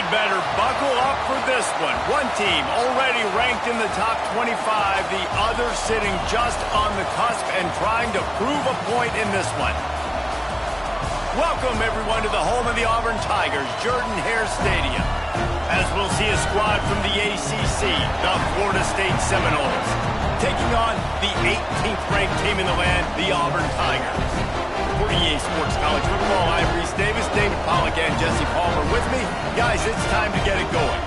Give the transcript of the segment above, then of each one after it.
better buckle up for this one. One team already ranked in the top 25, the other sitting just on the cusp and trying to prove a point in this one. Welcome, everyone, to the home of the Auburn Tigers, Jordan-Hare Stadium, as we'll see a squad from the ACC, the Florida State Seminoles, taking on the 18th ranked team in the land, the Auburn Tigers. For EA Sports College Football, I'm Reese Davis, David Pollack, and Jesse Palmer with me. Guys, it's time to get it going.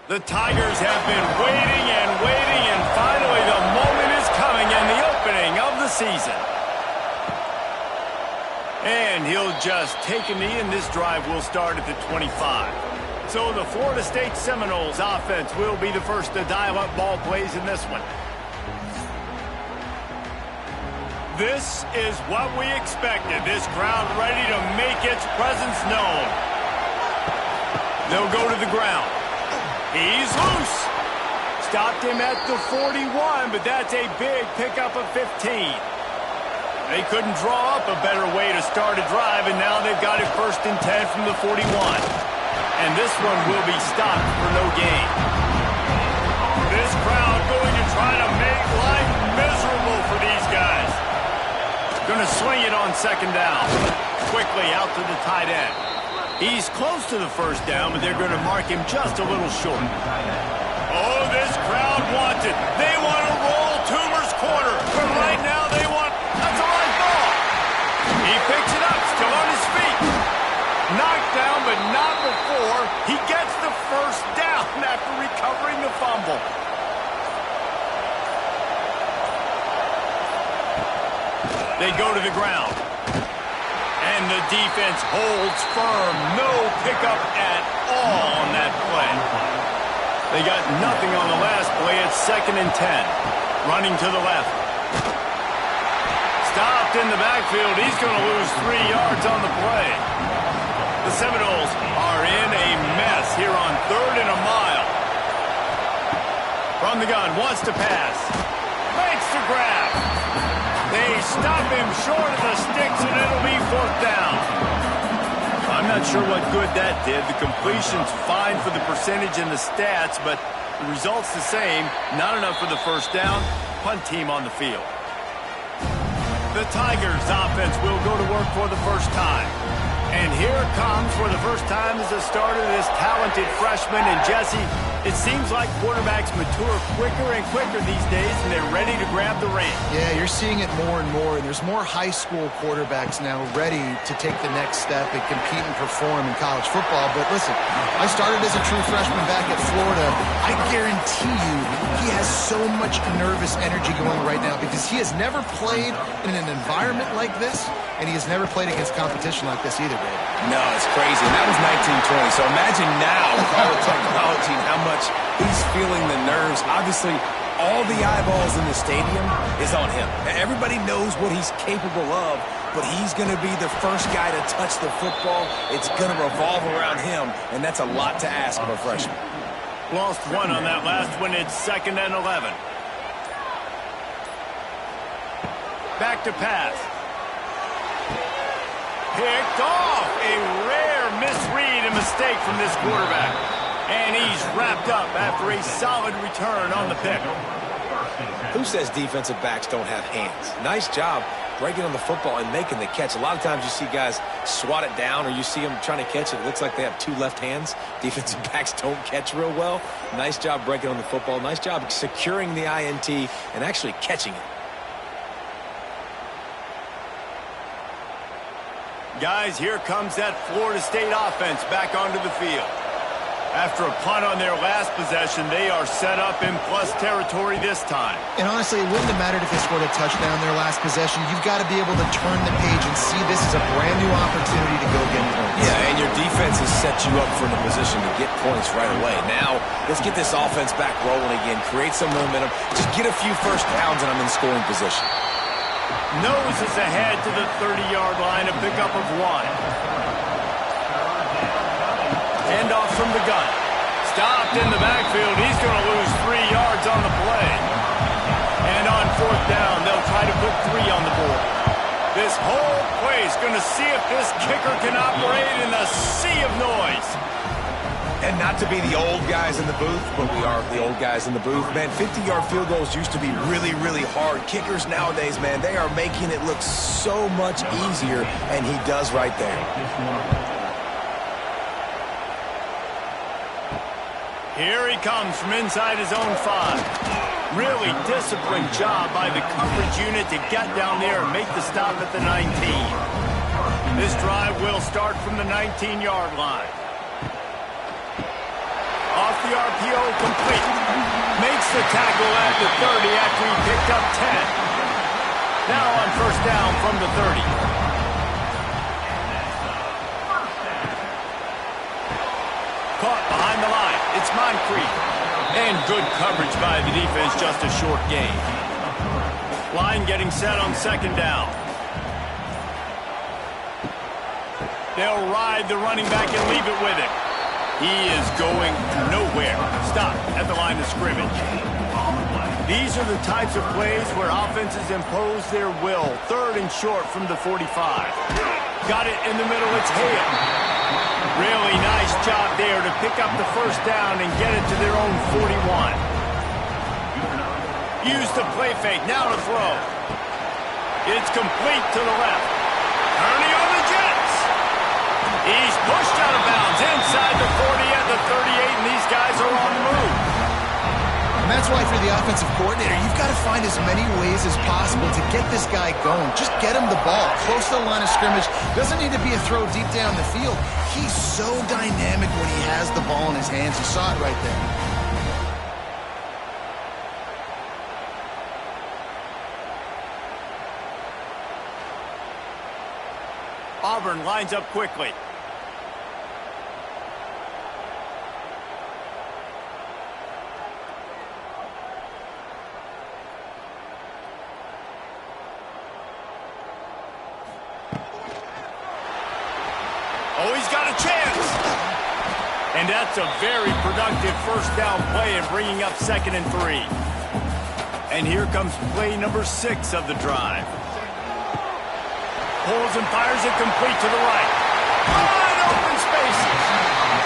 The Tigers have been waiting and waiting, and finally the moment is coming and the opening of the season. And he'll just take a knee, and this drive will start at the 25. So the Florida State Seminoles offense will be the first to dial up ball plays in this one. This is what we expected. This crowd ready to make its presence known. They'll go to the ground. He's loose. Stopped him at the 41, but that's a big pickup of 15. They couldn't draw up a better way to start a drive, and now they've got it 1st and 10 from the 41. And this one will be stopped for no gain. This crowd going to try to make life miserable for these guys. Going to swing it on 2nd down. Quickly out to the tight end. He's close to the 1st down, but they're going to mark him just a little short. Oh, this crowd wants it. They want to roll Toomer's corner, but right now they want... That's a live ball. He picks it up, still on his feet. Knocked down, but not before. He gets the 1st down after recovering the fumble. They go to the ground. And the defense holds firm. No pickup at all on that play. They got nothing on the last play. It's 2nd and 10. Running to the left. Stopped in the backfield. He's going to lose 3 yards on the play. The Seminoles are in a mess here on 3rd and a mile. From the gun, wants to pass. Makes the grab. They stop him short of the sticks, and it'll be 4th down. I'm not sure what good that did. The completion's fine for the percentage and the stats, but the result's the same. Not enough for the 1st down. Punt team on the field. The Tigers' offense will go to work for the first time. And here it comes for the first time as a starter, this talented freshman. And Jesse, it seems like quarterbacks mature quicker and quicker these days, and they're ready to grab the reins. Yeah, you're seeing it more and more, and there's more high school quarterbacks now ready to take the next step and compete and perform in college football. But listen, I started as a true freshman back at Florida. I guarantee you he has so much nervous energy going right now because he has never played in an environment like this, and he has never played against competition like this either, David. No, it's crazy. And that was 1920. So imagine now with all the technology and how much he's feeling the nerves. Obviously, all the eyeballs in the stadium is on him. Everybody knows what he's capable of, but he's going to be the first guy to touch the football. It's going to revolve around him, and that's a lot to ask of a freshman. Lost 1 on that last one. It's 2nd and 11. Back to pass. Picked off. A rare misread and mistake from this quarterback. And he's wrapped up after a solid return on the pick. Who says defensive backs don't have hands? Nice job breaking on the football and making the catch. A lot of times you see guys swat it down or you see them trying to catch it. It looks like they have 2 left hands. Defensive backs don't catch real well. Nice job breaking on the football. Nice job securing the INT and actually catching it. Guys, here comes that Florida State offense back onto the field. After a punt on their last possession, they are set up in plus territory this time. And honestly, it wouldn't have mattered if they scored a touchdown their last possession. You've got to be able to turn the page and see this as a brand new opportunity to go get points. Yeah, and your defense has set you up for the position to get points right away. Now, let's get this offense back rolling again, create some momentum, just get a few 1st downs, and I'm in scoring position. Noses ahead to the 30-yard line, a pickup of 1. Handoff from the gun. Stopped in the backfield. He's going to lose 3 yards on the play. And on 4th down, they'll try to put 3 on the board. This whole play is going to see if this kicker can operate in the sea of noise. And not to be the old guys in the booth, but we are the old guys in the booth. Man, 50-yard field goals used to be really, really hard. Kickers nowadays, man, they are making it look so much easier, and he does right there. Here he comes from inside his own 5. Really disciplined job by the coverage unit to get down there and make the stop at the 19. This drive will start from the 19-yard line. Off the RPO, complete. Makes the tackle at the 30 after he picked up 10. Now on 1st down from the 30. Caught behind the line. It's Moncrief. And good coverage by the defense, just a short gain. Line getting set on 2nd down. They'll ride the running back and leave it with him. He is going nowhere. Stop at the line of scrimmage. These are the types of plays where offenses impose their will. 3rd and short from the 45. Got it in the middle. It's Hale. Really nice job there to pick up the 1st down and get it to their own 41. Use the play fake. Now to throw. It's complete to the left. Ernie on the Jets. He's pushed out of bounds inside the 40 at the 38, and these guys are on the move. And that's why for the offensive coordinator, you've got to find as many ways as possible to get this guy going. Just get him the ball close to the line of scrimmage. Doesn't need to be a throw deep down the field. He's so dynamic when he has the ball in his hands. You saw it right there. Auburn lines up quickly. Oh, he's got a chance. And that's a very productive 1st down play and bringing up 2nd and 3. And here comes play number 6 of the drive. Pulls and fires it complete to the right. Wide open spaces.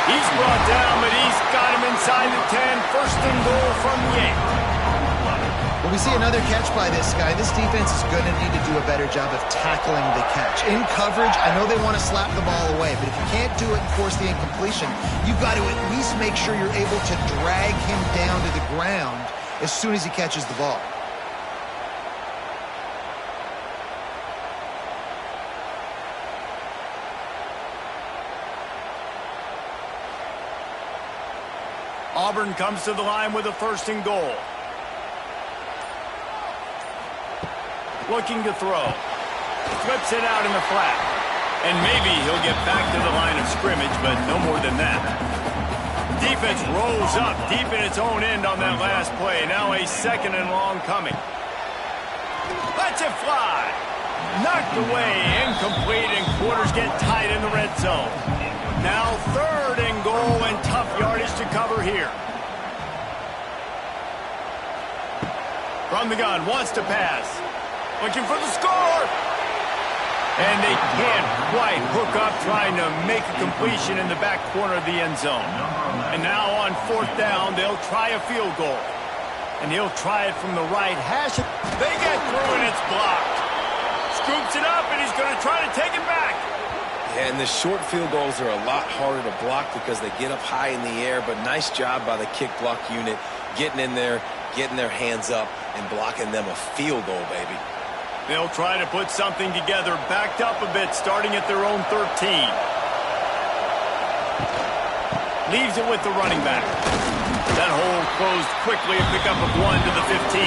He's brought down, but he's got him inside the 10. 1st and goal from the 8. When we see another catch by this guy, this defense is going to need to do a better job of tackling the catch. In coverage, I know they want to slap the ball away, but if you can't do it and force the incompletion, you've got to at least make sure you're able to drag him down to the ground as soon as he catches the ball. Auburn comes to the line with a 1st and goal. Looking to throw. Flips it out in the flat. And maybe he'll get back to the line of scrimmage, but no more than that. Defense rolls up deep in its own end on that last play. Now a 2nd and long coming. Lets it fly. Knocked away, incomplete, and quarters get tight in the red zone. Now 3rd and goal, and tough yardage to cover here. From the gun, wants to pass. Looking for the score. And they can't quite hook up trying to make a completion in the back corner of the end zone. And now on 4th down, they'll try a field goal. And he'll try it from the right hash. They get through and it's blocked. Scoops it up and he's going to try to take it back. Yeah, and the short field goals are a lot harder to block because they get up high in the air, but nice job by the kick block unit getting in there, getting their hands up, and blocking them a field goal, baby. They'll try to put something together, backed up a bit, starting at their own 13. Leaves it with the running back. That hole closed quickly, a pickup of 1 to the 15.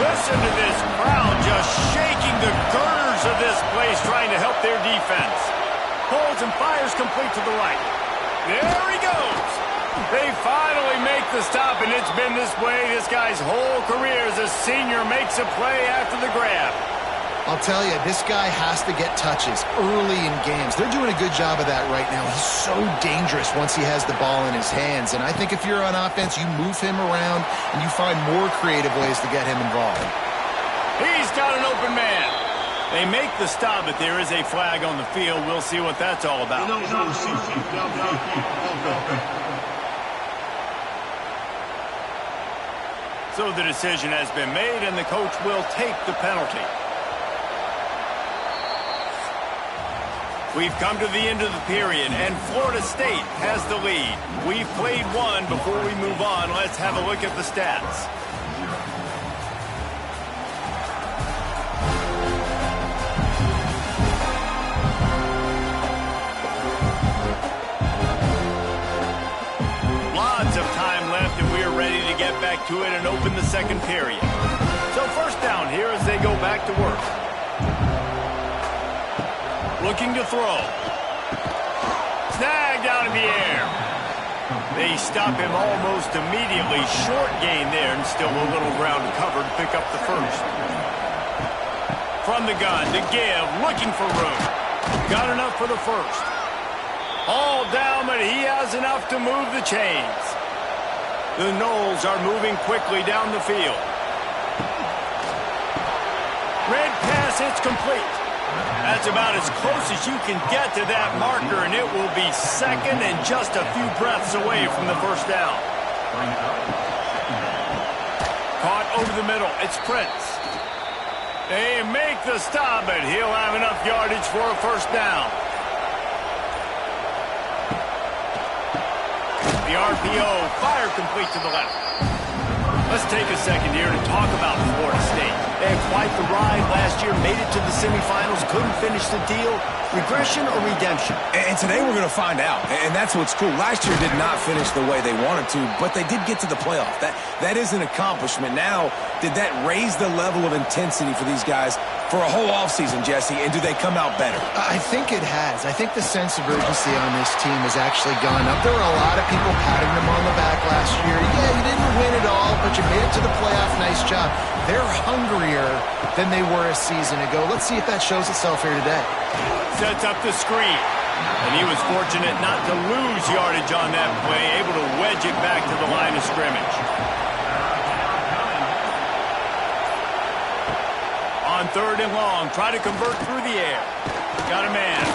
Listen to this crowd just shaking the girders of this place, trying to help their defense. Pulls and fires complete to the right. There he goes. They finally make the stop, and it's been this way this guy's whole career as a senior makes a play after the grab. I'll tell you, this guy has to get touches early in games. They're doing a good job of that right now. He's so dangerous once he has the ball in his hands. And I think if you're on offense, you move him around and you find more creative ways to get him involved. He's got an open man. They make the stop, but there is a flag on the field. We'll see what that's all about. So the decision has been made, and the coach will take the penalty. We've come to the end of the period, and Florida State has the lead. We've played one. Before we move on, let's have a look at the stats. Lots of time left, and we are ready to get back to it and open the second period. So first down here as they go back to work. Looking to throw. Snagged out of the air. They stop him almost immediately. Short gain there, and still a little ground to cover to pick up the first. From the gun to give, looking for room. Got enough for the first. All down, but he has enough to move the chains. The Noles are moving quickly down the field. Red pass, it's complete. That's about as close as you can get to that marker, and it will be second and just a few breaths away from the first down. Caught over the middle. It's Prince. They make the stop, but he'll have enough yardage for a first down. The RPO, fire complete to the left. Let's take a second here to talk about Florida State. They had quite the ride last year, made it to the semifinals, couldn't finish the deal. Regression or redemption? And today we're going to find out, and that's what's cool. Last year did not finish the way they wanted to, but they did get to the playoff. That is an accomplishment. Now, did that raise the level of intensity for these guys for a whole offseason, Jesse, and do they come out better? I think it has. I think the sense of urgency on this team has actually gone up. There were a lot of people patting them on the back last year. Yeah, you didn't win it all, but you made it to the playoff. Nice job. They're hungrier than they were a season ago. Let's see if that shows itself here today. Sets up the screen. And he was fortunate not to lose yardage on that play, able to wedge it back to the line of scrimmage. On third and long, try to convert through the air. Got a man.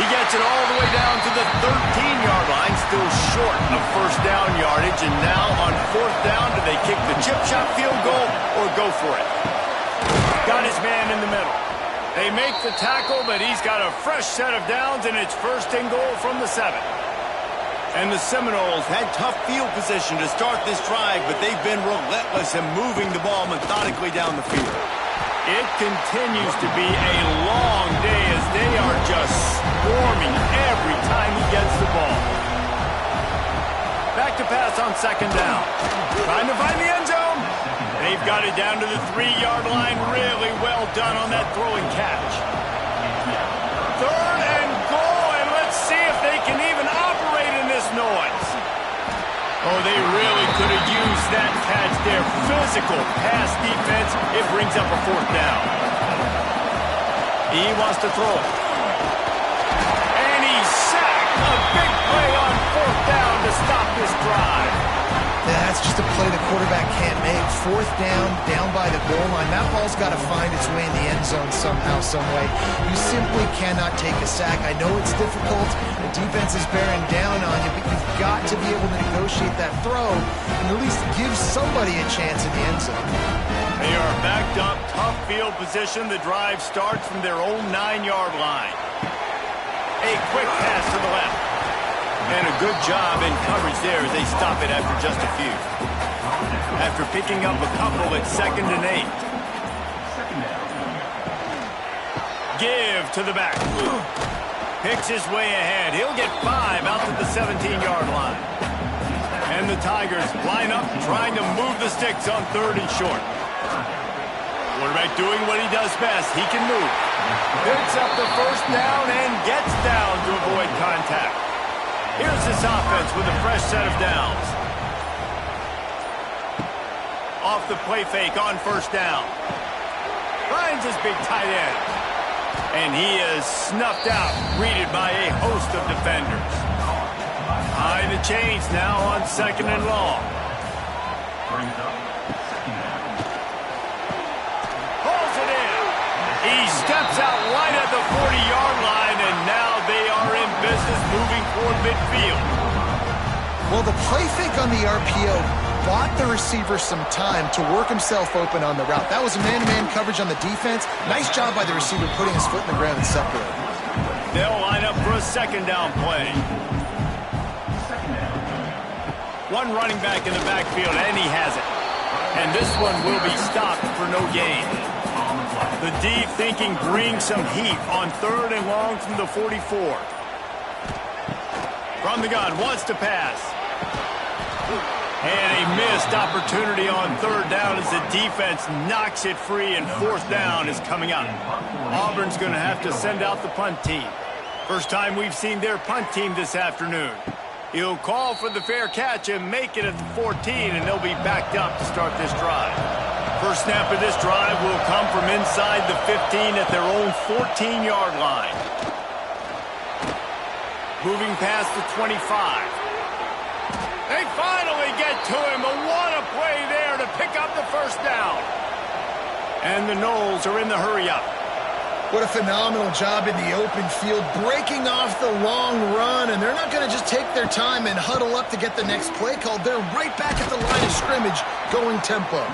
He gets it all the way down to the 13-yard line, still short of first down yardage. And now on fourth down, do they kick the chip shot field goal or go for it? Got his man in the middle. They make the tackle, but he's got a fresh set of downs, and it's first and goal from the 7. And the Seminoles had tough field position to start this drive, but they've been relentless in moving the ball methodically down the field. It continues to be a long day as they are just swarming every time he gets the ball. Back to pass on second down. Trying to find the end zone. They've got it down to the 3-yard line. Really well done on that throw and catch. Third and goal, and let's see if they can even operate in this noise. Oh, they really could have used that catch there. Physical pass defense. It brings up a fourth down. He wants to throw it. And he's sacked. A big play on fourth down to stop this drive. Yeah, that's just a play the quarterback can't make. Fourth down, down by the goal line. That ball's got to find its way in the end zone somehow, some way. You simply cannot take a sack. I know it's difficult. The defense is bearing down on you, but you've got to be able to negotiate that throw and at least give somebody a chance in the end zone. They are backed up, tough field position. The drive starts from their own 9-yard line. A quick pass to the left. And a good job in coverage there as they stop it after just a few. After picking up a couple, it's 2nd and 8. Give to the back. Picks his way ahead. He'll get 5 out to the 17-yard line. And the Tigers line up trying to move the sticks on third and short. Quarterback doing what he does best. He can move. Picks up the first down and gets down to avoid contact. Here's this offense with a fresh set of downs. Off the play fake on first down. Finds his big tight end. And he is snuffed out, greeted by a host of defenders. High the chains now on 2nd and long. Pulls it in. He steps out right at the 40-yard line, and now they are in business moving toward midfield. Well, the play fake on the RPO bought the receiver some time to work himself open on the route. That was a man-to-man coverage on the defense. Nice job by the receiver putting his foot in the ground and separating. They'll line up for a 2nd down play. One running back in the backfield, and he has it. And this one will be stopped for no gain. The deep thinking brings some heat on 3rd and long from the 44. From the gun, wants to pass. And a missed opportunity on 3rd down as the defense knocks it free, and 4th down is coming up. Auburn's going to have to send out the punt team. First time we've seen their punt team this afternoon. He'll call for the fair catch and make it at the 14, and they'll be backed up to start this drive. First snap of this drive will come from inside the 15 at their own 14-yard line. Moving past the 25. They finally get to him. A what a play there to pick up the first down. And the Noles are in the hurry-up. What a phenomenal job in the open field, breaking off the long run, and they're not going to just take their time and huddle up to get the next play called. They're right back at the line of scrimmage, going tempo.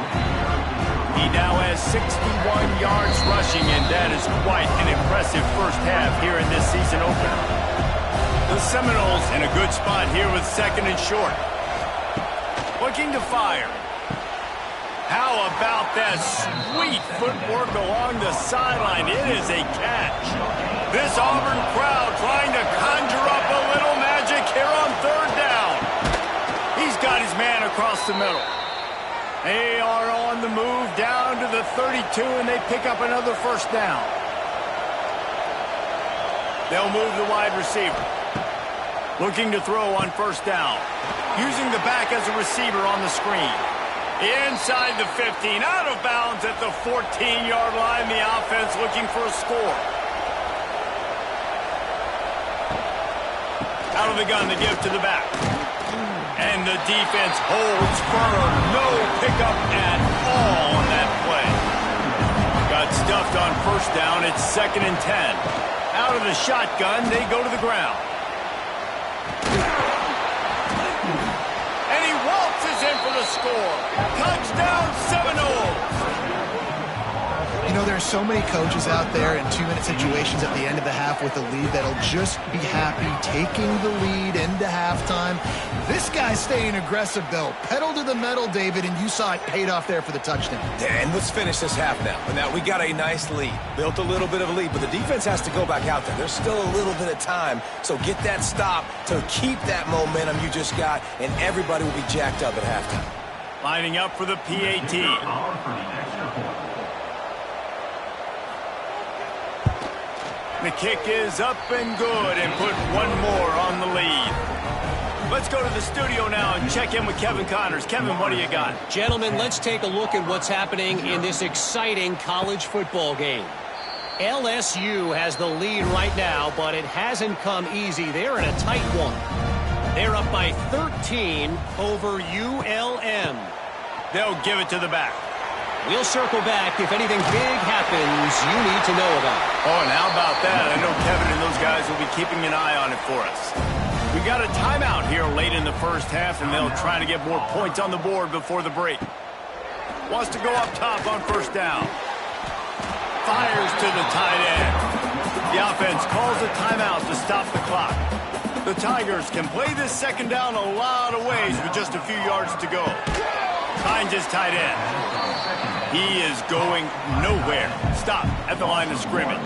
He now has 61 yards rushing, and that is quite an impressive first half here in this season opener. The Seminoles in a good spot here with 2nd and short. Looking to fire. How about that sweet footwork along the sideline? It is a catch. This Auburn crowd trying to conjure up a little magic here on 3rd down. He's got his man across the middle. They are on the move down to the 32, and they pick up another first down. They'll move the wide receiver. Looking to throw on first down. Using the back as a receiver on the screen. Inside the 15, out of bounds at the 14-yard line. The offense looking for a score. Out of the gun to give to the back. And the defense holds firm. No pickup at all on that play. Got stuffed on first down. It's 2nd and 10. Out of the shotgun, they go to the ground. And he waltzes in for the score. Touchdown, Seminoles. You know, there are so many coaches out there in 2-minute situations at the end of the half with a lead that'll just be happy taking the lead into halftime. This guy's staying aggressive, though. Pedal to the metal, David, and you saw it paid off there for the touchdown. And let's finish this half now. And now we got a nice lead. Built a little bit of a lead, but the defense has to go back out there. There's still a little bit of time. So get that stop to keep that momentum you just got, and everybody will be jacked up at halftime. Lining up for the PAT. The kick is up and good, and put one more on the lead. Let's go to the studio now and check in with Kevin Connors. Kevin, what do you got? Gentlemen, let's take a look at what's happening in this exciting college football game. LSU has the lead right now, but it hasn't come easy. They're in a tight one. They're up by 13 over ULM. They'll give it to the back. We'll circle back if anything big happens you need to know about. Oh, and how about that? I know Kevin and those guys will be keeping an eye on it for us. We got a timeout here late in the first half, and they'll try to get more points on the board before the break. Wants to go up top on first down. Fires to the tight end. The offense calls a timeout to stop the clock. The Tigers can play this second down a lot of ways with just a few yards to go. Finds his tight end. He is going nowhere. Stop at the line of scrimmage.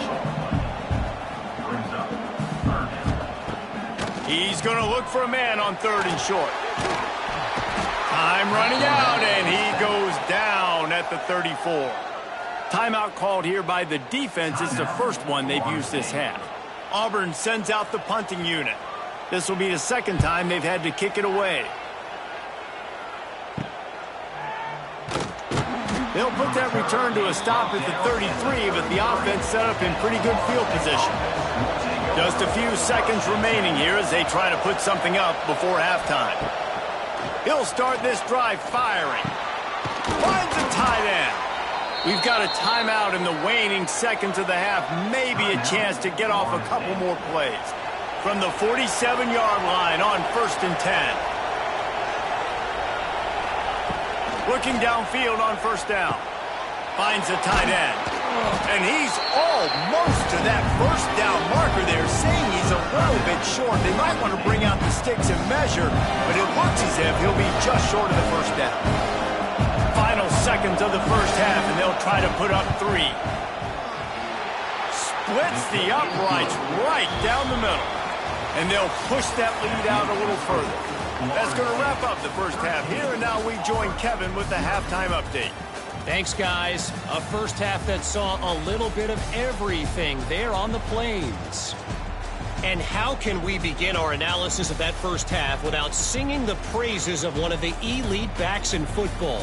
He's going to look for a man on 3rd and short. Time running out, and he goes down at the 34. Timeout called here by the defense. It's the first one they've used this half. Auburn sends out the punting unit. This will be the second time they've had to kick it away. They'll put that return to a stop at the 33, but the offense set up in pretty good field position. Just a few seconds remaining here as they try to put something up before halftime. He'll start this drive firing. Finds a tight end. We've got a timeout in the waning seconds of the half. Maybe a chance to get off a couple more plays. From the 47-yard line on 1st and 10. Looking downfield on 1st down. Finds a tight end. And he's almost to that 1st down marker there, saying he's a little bit short. They might want to bring out the sticks and measure, but it looks as if he'll be just short of the 1st down. Final seconds of the 1st half, and they'll try to put up 3. Splits the uprights right down the middle. And they'll push that lead out a little further. That's going to wrap up the 1st half here, and now we join Kevin with the halftime update. Thanks, guys. A 1st half that saw a little bit of everything there on the Plains. And how can we begin our analysis of that 1st half without singing the praises of one of the elite backs in football?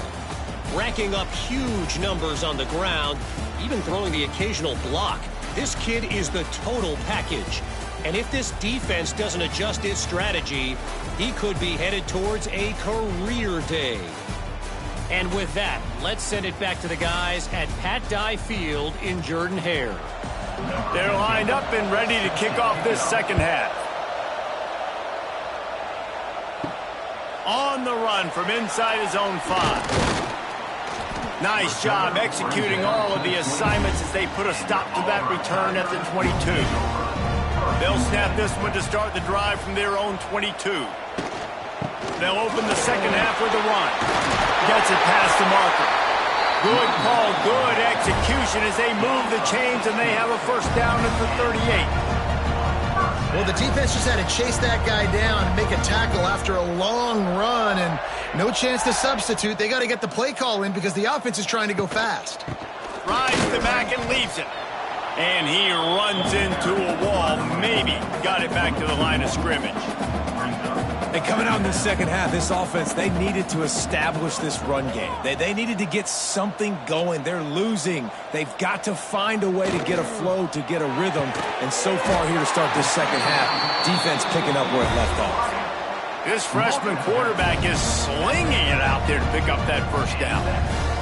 Racking up huge numbers on the ground, even throwing the occasional block. This kid is the total package. And if this defense doesn't adjust its strategy, he could be headed towards a career day. And with that, let's send it back to the guys at Pat Dye Field in Jordan-Hare. They're lined up and ready to kick off this 2nd half. On the run from inside his own 5. Nice job executing all of the assignments as they put a stop to that return at the 22. They'll snap this one to start the drive from their own 22. They'll open the 2nd half with a run. Gets it past the marker. Good call, good execution as they move the chains, and they have a 1st down at the 38. Well, the defense just had to chase that guy down and make a tackle after a long run, and no chance to substitute. They got to get the play call in because the offense is trying to go fast. Rides the back and leaves it. And he runs into a wall. Maybe got it back to the line of scrimmage. And coming out in the 2nd half, this offense, they needed to establish this run game. They needed to get something going. They're losing. They've got to find a way to get a flow, to get a rhythm. And so far here to start this 2nd half, defense picking up where it left off. This freshman quarterback is slinging it out there to pick up that 1st down.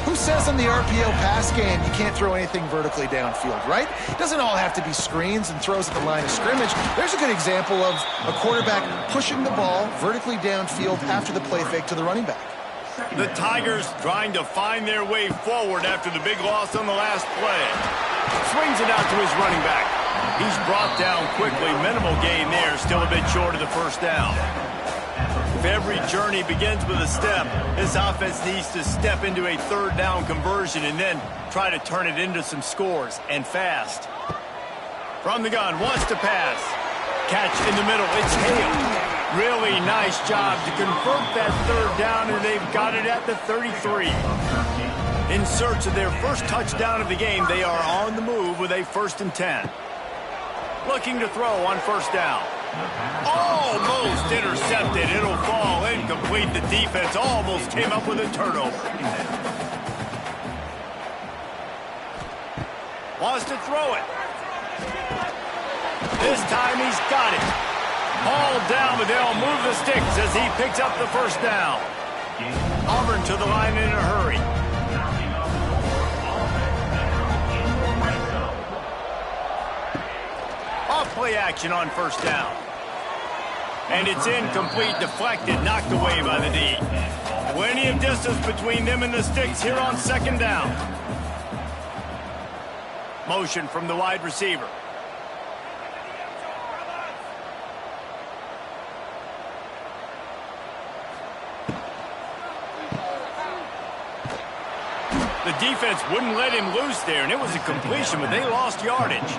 Who says in the RPO pass game you can't throw anything vertically downfield, right? It doesn't all have to be screens and throws at the line of scrimmage. There's a good example of a quarterback pushing the ball vertically downfield after the play fake to the running back. The Tigers trying to find their way forward after the big loss on the last play. Swings it out to his running back. He's brought down quickly. Minimal gain there, still a bit short of the 1st down. If every journey begins with a step, this offense needs to step into a 3rd down conversion and then try to turn it into some scores, and fast. From the gun, wants to pass. Catch in the middle, it's Hale. Really nice job to convert that 3rd down, and they've got it at the 33. In search of their 1st touchdown of the game, they are on the move with a 1st and 10. Looking to throw on 1st down. Almost intercepted. It'll fall incomplete. The defense almost came up with a turnover. Wants to throw it. This time he's got it. All down, but they'll move the sticks as he picks up the 1st down. Auburn to the line in a hurry. Off-play action on 1st down. And it's incomplete, deflected, knocked away by the D. Plenty of distance between them and the sticks here on 2nd down. Motion from the wide receiver. The defense wouldn't let him loose there, and it was a completion, but they lost yardage.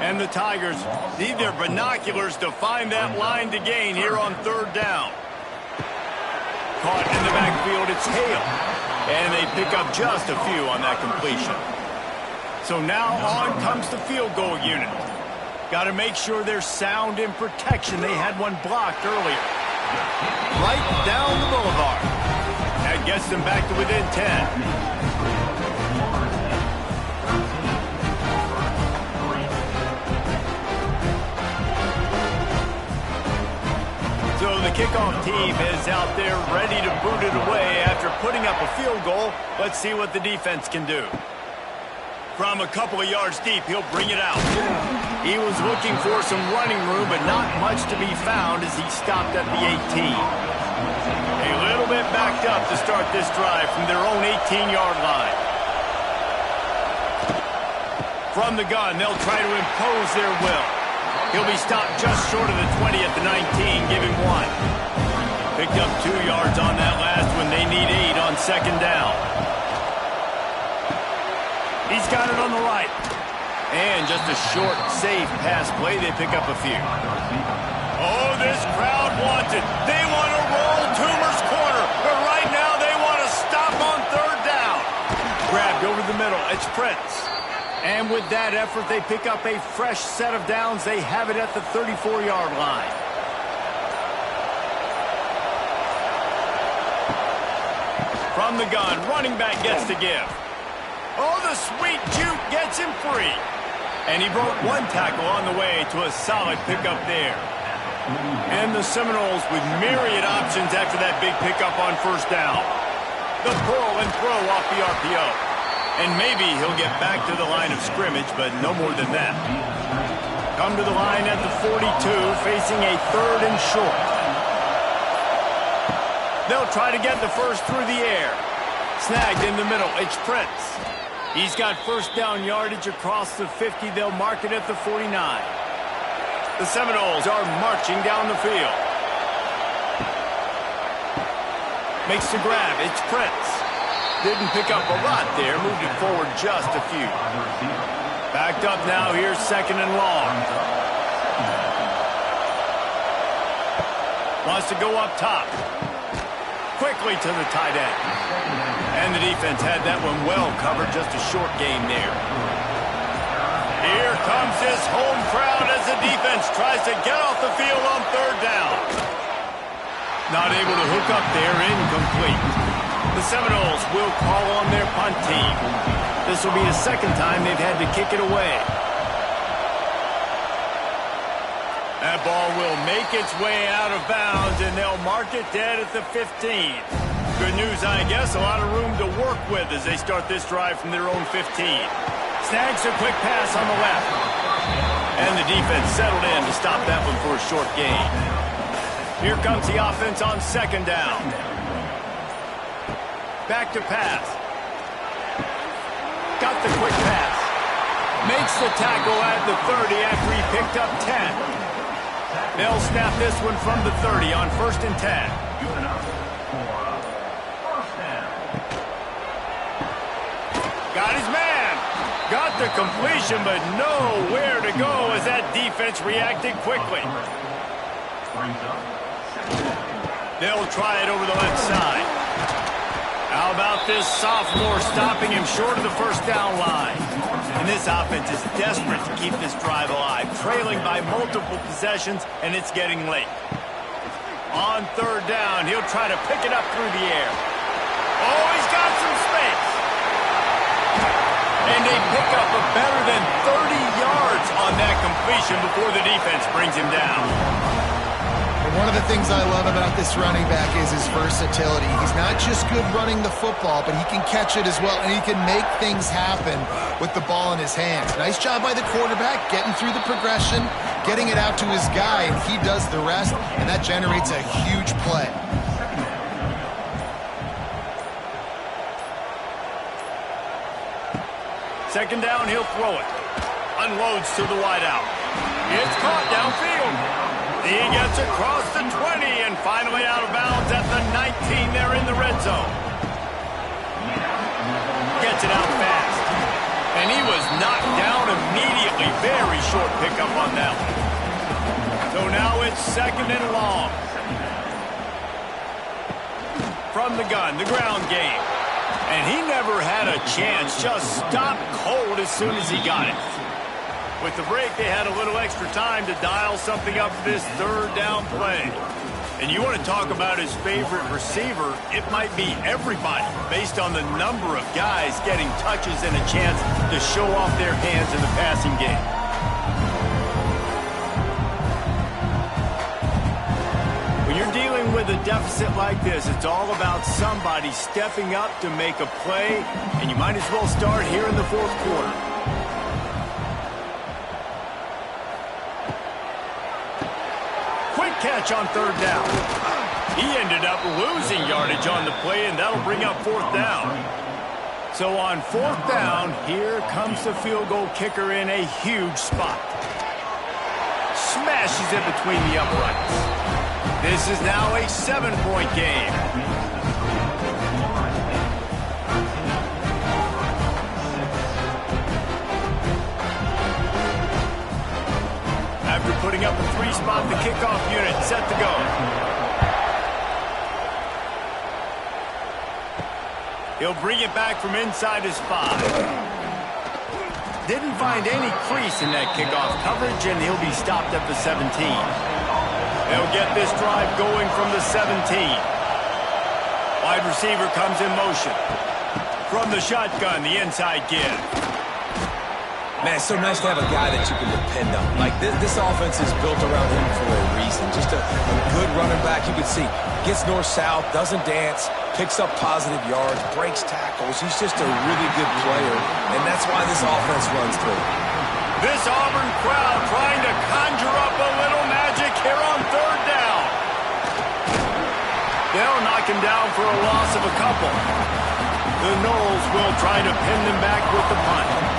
And the Tigers need their binoculars to find that line to gain here on 3rd down. Caught in the backfield, it's Hale. And they pick up just a few on that completion. So now on comes the field goal unit. Got to make sure they're sound in protection. They had one blocked earlier. Right down the boulevard. That gets them back to within 10. So the kickoff team is out there ready to boot it away after putting up a field goal. Let's see what the defense can do. From a couple of yards deep, he'll bring it out. He was looking for some running room, but not much to be found as he stopped at the 18. A little bit backed up to start this drive from their own 18-yard line. From the gun, they'll try to impose their will. He'll be stopped just short of the 20 at the 19, give him 1. Picked up 2 yards on that last one. They need 8 on second down. He's got it on the right. And just a short, safe pass play. They pick up a few. Oh, this crowd wants it. They want to roll Toomer's corner. But right now they want to stop on third down. Grabbed over the middle. It's Prince. And with that effort, they pick up a fresh set of downs. They have it at the 34-yard line. From the gun, running back gets to give. Oh, the sweet juke gets him free. And he broke one tackle on the way to a solid pickup there. And the Seminoles with myriad options after that big pickup on first down. The pull and throw off the RPO. And maybe he'll get back to the line of scrimmage, but no more than that. Come to the line at the 42, facing a 3rd and short. They'll try to get the first through the air. Snagged in the middle, it's Prince. He's got first down yardage across the 50. They'll mark it at the 49. The Seminoles are marching down the field. Makes the grab. It's Prince. Didn't pick up a lot there. Moved it forward just a few. Backed up now. Here's second and long. Wants to go up top. Quickly to the tight end. And the defense had that one well covered. Just a short gain there. Here comes this home crowd as the defense tries to get off the field on third down. Not able to hook up there. Incomplete. The Seminoles will call on their punt team. This will be the second time they've had to kick it away. That ball will make its way out of bounds, and they'll mark it dead at the 15. Good news, I guess. A lot of room to work with as they start this drive from their own 15. Snags a quick pass on the left. And the defense settled in to stop that one for a short gain. Here comes the offense on second down. Back to pass. Got the quick pass. Makes the tackle at the 30 after he picked up 10. They'll snap this one from the 30 on 1st and 10. Got his man. Got the completion, but nowhere to go as that defense reacted quickly. They'll try it over the left side. How about this sophomore stopping him short of the first down line? And this offense is desperate to keep this drive alive, trailing by multiple possessions, and it's getting late. On third down, he'll try to pick it up through the air. Oh, he's got some space. And they pick up a better than 30 yards on that completion before the defense brings him down. One of the things I love about this running back is his versatility. He's not just good running the football, but he can catch it as well, and he can make things happen with the ball in his hands. Nice job by the quarterback, getting through the progression, getting it out to his guy, and he does the rest, and that generates a huge play. Second down, he'll throw it. Unloads to the wideout. It's caught downfield. He gets across the 20 and finally out of bounds at the 19. They're in the red zone. Gets it out fast. And he was knocked down immediately. Very short pickup on that one. So now it's second and long. From the gun, the ground game. And he never had a chance. Just stopped cold as soon as he got it. With the break, they had a little extra time to dial something up for this third down play. And you want to talk about his favorite receiver, it might be everybody based on the number of guys getting touches and a chance to show off their hands in the passing game. When you're dealing with a deficit like this, it's all about somebody stepping up to make a play, and you might as well start here in the fourth quarter. Catch on third down. He ended up losing yardage on the play, and that'll bring up fourth down. So on fourth down, here comes the field goal kicker in a huge spot. Smashes it between the uprights. This is now a 7-point game. After putting up a 3-spot, the kickoff unit set to go. He'll bring it back from inside his 5. Didn't find any crease in that kickoff coverage, and he'll be stopped at the 17. They'll get this drive going from the 17. Wide receiver comes in motion. From the shotgun, the inside give. Man, it's so nice to have a guy that you can depend on. Like, this offense is built around him for a reason. Just a good running back. You can see, gets north-south, doesn't dance, picks up positive yards, breaks tackles. He's just a really good player, and that's why this offense runs through. This Auburn crowd trying to conjure up a little magic here on third down. They'll knock him down for a loss of a couple. The Noles will try to pin them back with the punt.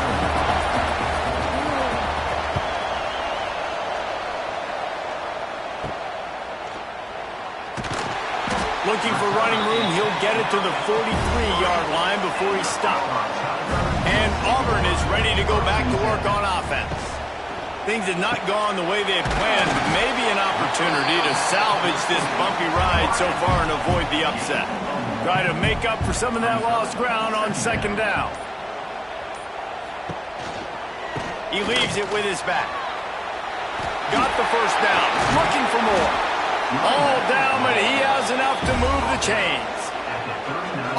Looking for running room, he'll get it to the 43-yard line before he's stopped. And Auburn is ready to go back to work on offense. Things had not gone the way they had planned, but maybe an opportunity to salvage this bumpy ride so far and avoid the upset. Try to make up for some of that lost ground on second down. He leaves it with his back. Got the first down, looking for more. All down, but he has enough to move the chains.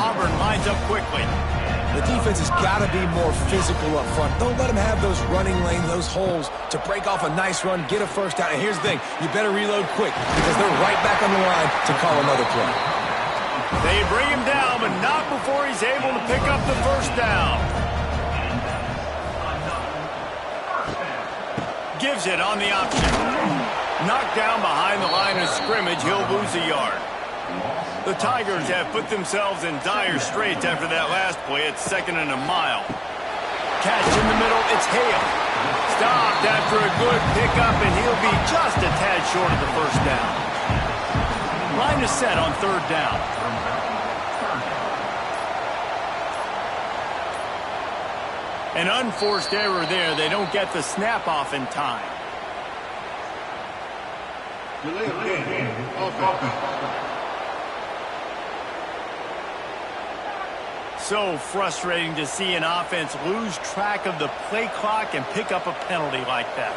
Auburn lines up quickly. The defense has got to be more physical up front. Don't let them have those running lanes, those holes to break off a nice run, get a first down. And here's the thing, you better reload quick because they're right back on the line to call another play. They bring him down, but not before he's able to pick up the first down. Gives it on the option. Knocked down behind the line of scrimmage, he'll lose a yard. The Tigers have put themselves in dire straits after that last play. It's 2nd and a mile. Catch in the middle, it's Hale. Stopped after a good pickup, and he'll be just a tad short of the first down. Line is set on third down. An unforced error there. They don't get the snap off in time. So frustrating to see an offense lose track of the play clock and pick up a penalty like that.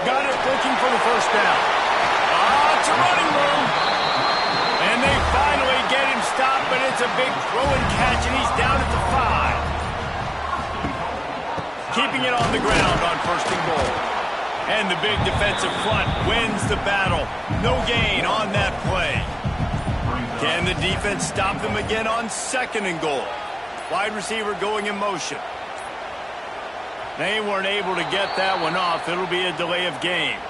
Got it, looking for the first down. It's a running room. And they finally get him stopped, but it's a big throw and catch, and he's down at the 5. Keeping it on the ground on 1st and goal. And the big defensive front wins the battle. No gain on that play. Can the defense stop them again on 2nd and goal? Wide receiver going in motion. They weren't able to get that one off. It'll be a delay of game.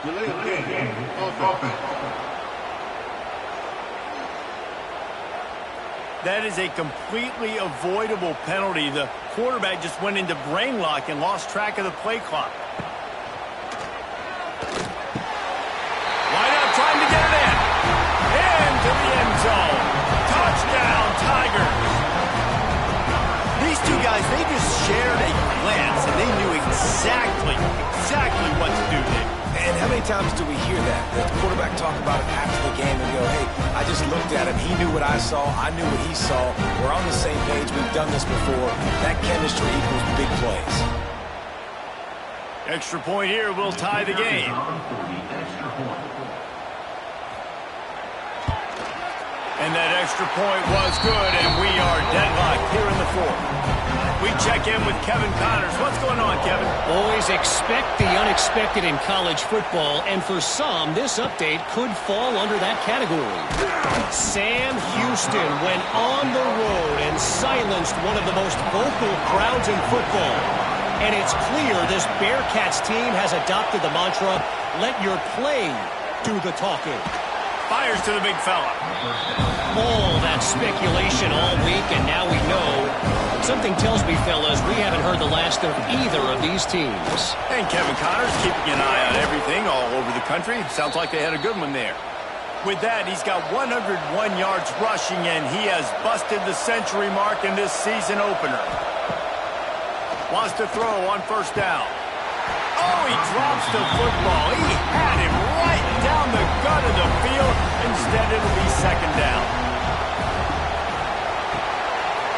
Delay of game. That is a completely avoidable penalty. The quarterback just went into brain lock and lost track of the play clock. Wide out trying to get it in. Into the end zone. Touchdown, Tigers. These two guys, they just shared a glance, and they knew exactly what to do there. And how many times do we hear that? The quarterback talk about it after the game and go, hey, I just looked at him. He knew what I saw. I knew what he saw. We're on the same page. We've done this before. That chemistry equals big plays. Extra point here will tie the game. And that extra point was good, and we are deadlocked here in the fourth. We check in with Kevin Connors. What's going on, Kevin? Always expect the unexpected in college football, and for some, this update could fall under that category. Sam Houston went on the road and silenced one of the most vocal crowds in football. And it's clear this Bearcats team has adopted the mantra, let your play do the talking. Fires to the big fella. All that speculation all week, and now we know. Something tells me, fellas, we haven't heard the last of either of these teams. And Kevin Connors keeping an eye on everything all over the country. Sounds like they had a good one there. With that, he's got 101 yards rushing, and he has busted the century mark in this season opener. Wants to throw on first down. Oh, he drops the football. He had him right down the gut of the field. Instead, it'll be second down.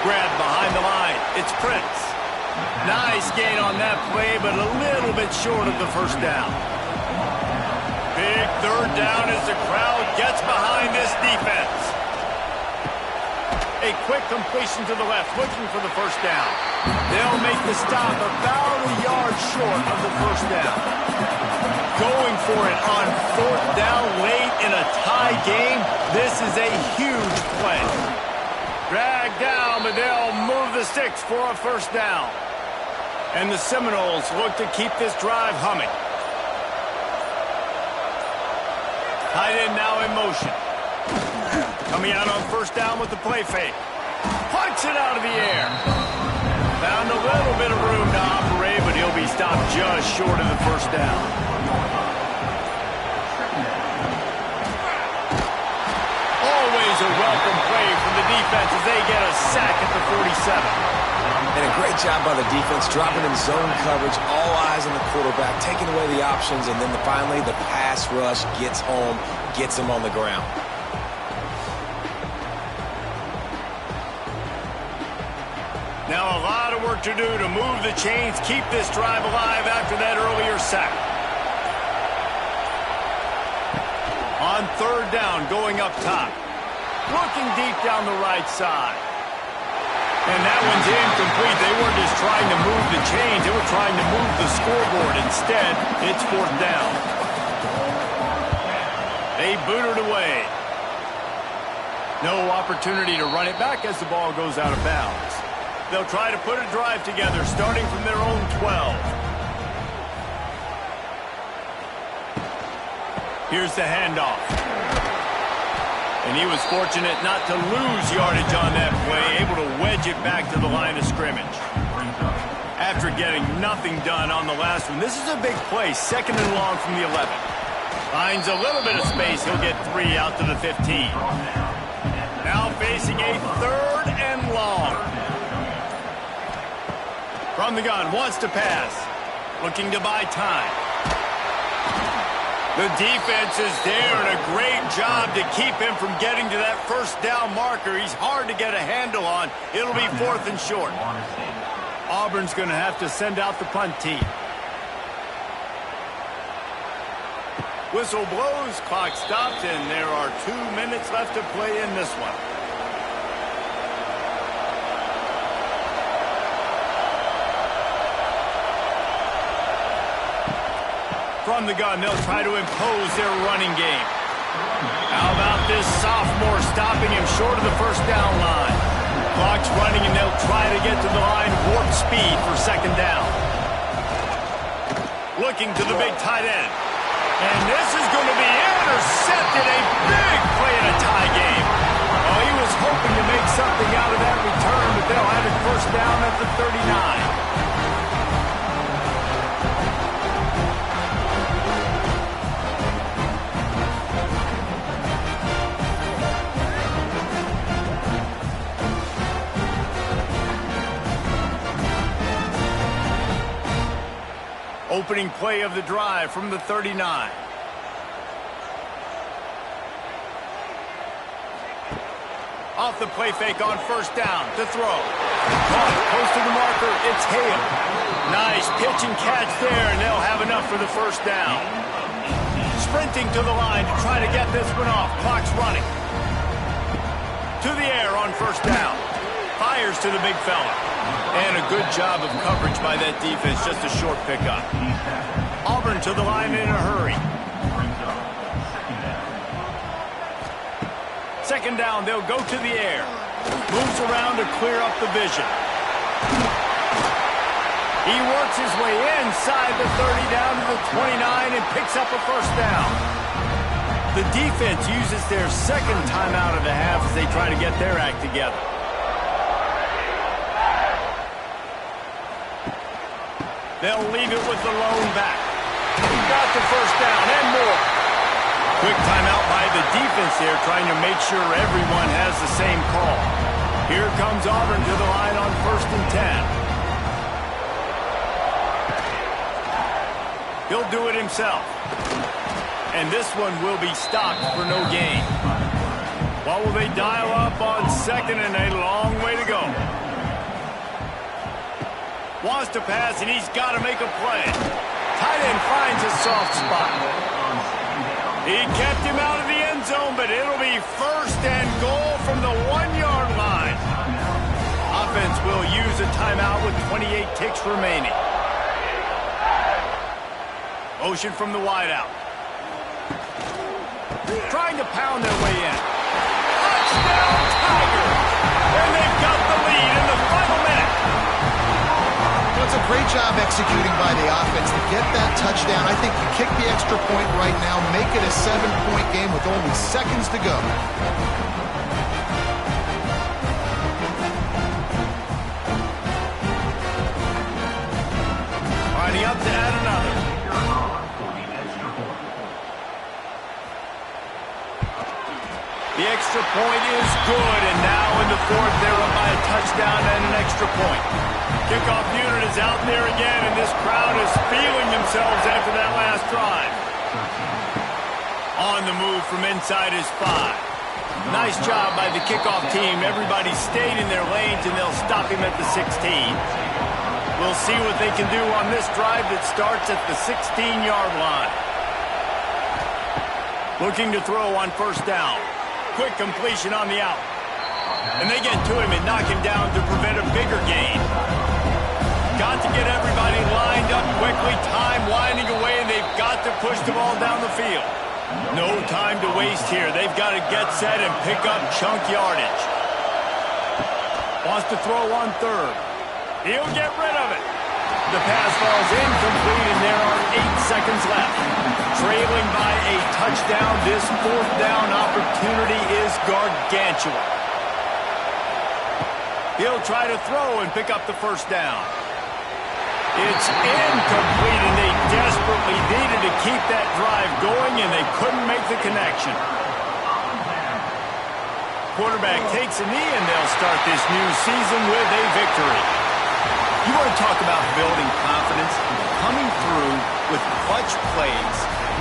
Grab behind the line. It's Prince. Nice gain on that play, but a little bit short of the first down. Big third down as the crowd gets behind this defense. A quick completion to the left, looking for the first down. They'll make the stop about a yard short of the first down. Going for it on fourth down late in a tie game. This is a huge play. Dragged down, but they'll move the sticks for a first down. And the Seminoles look to keep this drive humming. Tight end now in motion. Coming out on first down with the play fake. Punts it out of the air. Found a little bit of room to operate, but he'll be stopped just short of the first down. Always a welcome play from the defense as they get a sack at the 47. And a great job by the defense, dropping in zone coverage, all eyes on the quarterback, taking away the options, and then finally the pass rush gets home, gets him on the ground. Now a lot of work to do to move the chains, keep this drive alive after that earlier sack. On third down, going up top. Looking deep down the right side. And that one's incomplete. They weren't just trying to move the chains. They were trying to move the scoreboard. Instead, it's fourth down. They boot it away. No opportunity to run it back as the ball goes out of bounds. They'll try to put a drive together, starting from their own 12. Here's the handoff. And he was fortunate not to lose yardage on that play, able to wedge it back to the line of scrimmage. After getting nothing done on the last one, this is a big play, second and long from the 11. Finds a little bit of space, he'll get 3 out to the 15. Now facing a third and long. From the gun, wants to pass. Looking to buy time. The defense is there, and a great job to keep him from getting to that first down marker. He's hard to get a handle on. It'll be fourth and short. Auburn's going to have to send out the punt team. Whistle blows, clock stops, and there are 2 minutes left to play in this one. From the gun, they'll try to impose their running game. How about this sophomore stopping him short of the first down line? Clock's running, and they'll try to get to the line warp speed for second down. Looking to the big tight end. And this is going to be intercepted. A big play in a tie game. Oh, he was hoping to make something out of that return, but they'll have it first down at the 39. Opening play of the drive from the 39. Off the play fake on first down to throw. Caught close to the marker. It's Hale. Nice pitch and catch there, and they'll have enough for the first down. Sprinting to the line to try to get this one off. Clock's running. To the air on first down. Fires to the big fella. And a good job of coverage by that defense. Just a short pickup. Auburn to the line in a hurry. Second down, they'll go to the air. Moves around to clear up the vision. He works his way inside the 30 down to the 29 and picks up a first down. The defense uses their second timeout of the half as they try to get their act together. They'll leave it with the lone back. He got the first down and more. Quick timeout by the defense there, trying to make sure everyone has the same call. Here comes Auburn to the line on 1st and 10. He'll do it himself. And this one will be stopped for no gain. What will they dial up on 2nd and a long way to go? Wants to pass, and he's got to make a play. Tight end finds a soft spot. He kept him out of the end zone, but it'll be 1st and goal from the 1-yard line. Offense will use a timeout with 28 ticks remaining. Motion from the wideout. Trying to pound their way in. Touchdown, Tigers! And they've got the lead in the final minute. Well, it's a great job executing by the offense to get that touchdown. I think you kick the extra point right now, make it a 7-point game with only seconds to go. Lining up to add another. The extra point is good, and now in the 4th, they're up by a touchdown and an extra point. Kickoff unit is out there again, and this crowd is feeling themselves after that last drive. On the move from inside his 5. Nice job by the kickoff team. Everybody stayed in their lanes, and they'll stop him at the 16. We'll see what they can do on this drive that starts at the 16-yard line. Looking to throw on first down. Quick completion on the out. And they get to him and knock him down to prevent a bigger gain. Got to get everybody lined up quickly. Time winding away, and they've got to push the ball down the field. No time to waste here. They've got to get set and pick up chunk yardage. Wants to throw on 3rd. He'll get rid of it. The pass falls incomplete, and there are 8 seconds left. Trailing by a touchdown, this 4th down opportunity is gargantuan. He'll try to throw and pick up the first down. It's incomplete, and they desperately needed to keep that drive going, and they couldn't make the connection. Quarterback takes a knee, and they'll start this new season with a victory. You want to talk about building confidence? Coming through with clutch plays,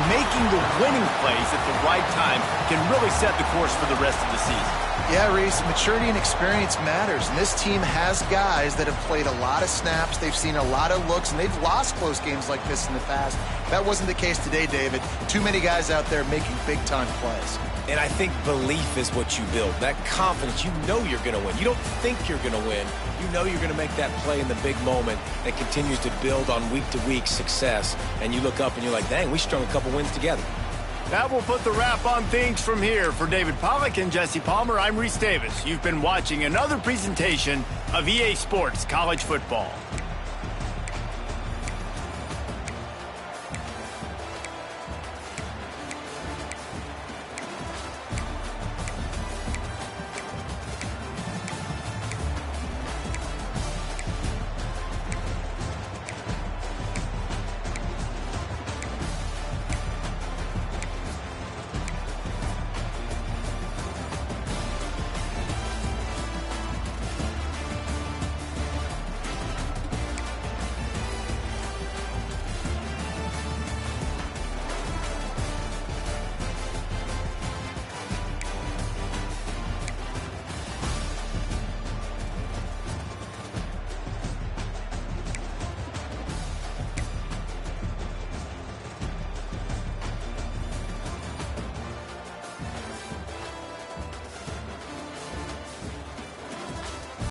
making the winning plays at the right time can really set the course for the rest of the season. Yeah, Reese, maturity and experience matters, and this team has guys that have played a lot of snaps. They've seen a lot of looks, and they've lost close games like this in the past. That wasn't the case today, David. Too many guys out there making big-time plays. And I think belief is what you build. That confidence, you know you're going to win. You don't think you're going to win. You know you're going to make that play in the big moment that continues to build on week-to-week success. And you look up and you're like, dang, we strung a couple wins together. That will put the wrap on things from here. For David Pollack and Jesse Palmer, I'm Reese Davis. You've been watching another presentation of EA Sports College Football.